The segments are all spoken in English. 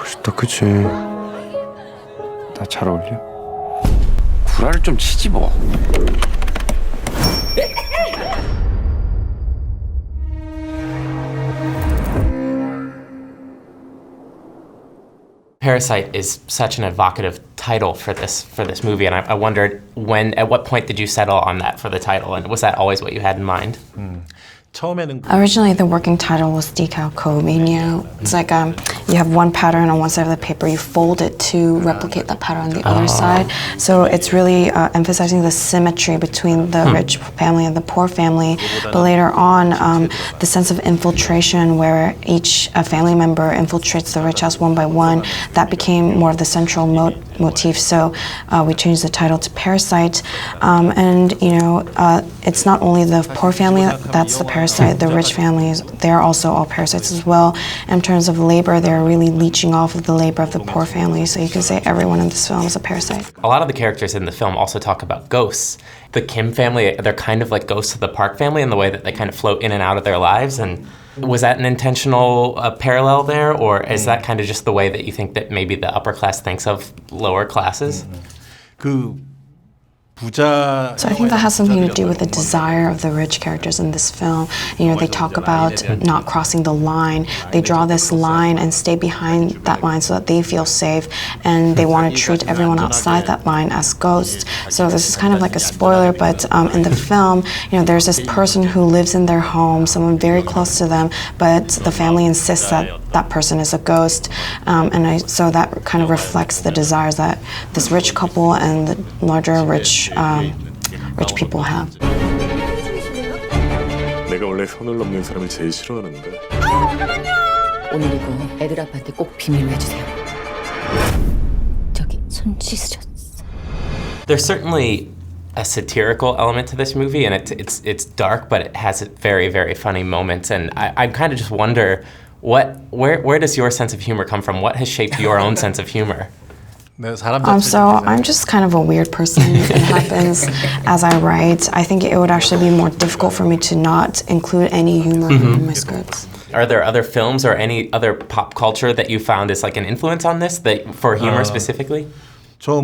멋있다, 그치? 나 잘 어울려? 구라를 좀 치지 뭐. Parasite is such an evocative title for this movie, and I wondered at what point did you settle on that for the title, and was that always what you had in mind? Originally, the working title was decalcomania. It's like you have one pattern on one side of the paper, you fold it to replicate that pattern on the other side. So it's really emphasizing the symmetry between the rich family and the poor family. But later on, the sense of infiltration, where each family member infiltrates the rich house one by one, that became more of the central motif. So we changed the title to Parasite. And it's not only the poor family that's the parasite, the rich families, they're also all parasites as well. In terms of labor, they're really leeching off of the labor of the poor family, so you can say everyone in this film is a parasite. A lot of the characters in the film also talk about ghosts. The Kim family, they're kind of like ghosts of the Park family in the way that they kind of float in and out of their lives. And was that an intentional parallel there, or is that kind of just the way that you think that maybe the upper class thinks of lower classes? So I think that has something to do with the desire of the rich characters in this film. They talk about not crossing the line. They draw this line and stay behind that line so that they feel safe, and they want to treat everyone outside that line as ghosts. So this is kind of like a spoiler, but in the film, there's this person who lives in their home, someone very close to them, but the family insists that that person is a ghost, so that kind of reflects the desires that this rich couple and the larger rich people have. 내가 원래 선을 넘는 사람을 제일 싫어하는데. 오늘 이거 애들 아빠한테 꼭 비밀로 해주세요. 저기 손 씻으셨어. There's certainly a satirical element to this movie, and it's dark, but it has very, very funny moments. And I kind of just wonder, where does your sense of humor come from? What has shaped your own sense of humor? So I'm just kind of a weird person. It happens as I write. I think it would actually be more difficult for me to not include any humor in my scripts. Are there other films or any other pop culture that you found is like an influence on this, for humor specifically? So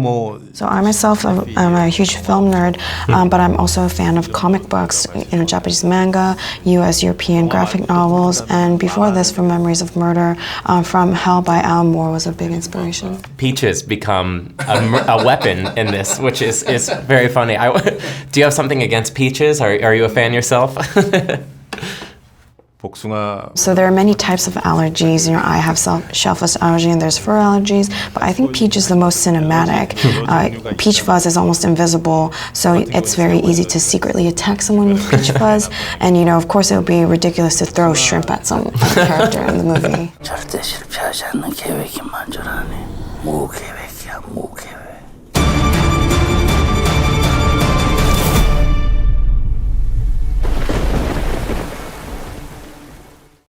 I myself am a huge film nerd, but I'm also a fan of comic books, Japanese manga, US European graphic novels, and before this, From Memories of Murder, From Hell by Alan Moore was a big inspiration. Peaches become a weapon in this, which is very funny. Do you have something against peaches? Are you a fan yourself? So there are many types of allergies. I have shellfish allergy and there's fur allergies, but I think peach is the most cinematic. Peach fuzz is almost invisible, so it's very easy to secretly attack someone with peach fuzz. And of course it would be ridiculous to throw shrimp at some character in the movie. 절대 실패하지 않는 계획이 만조라니. 무계획이야, 무.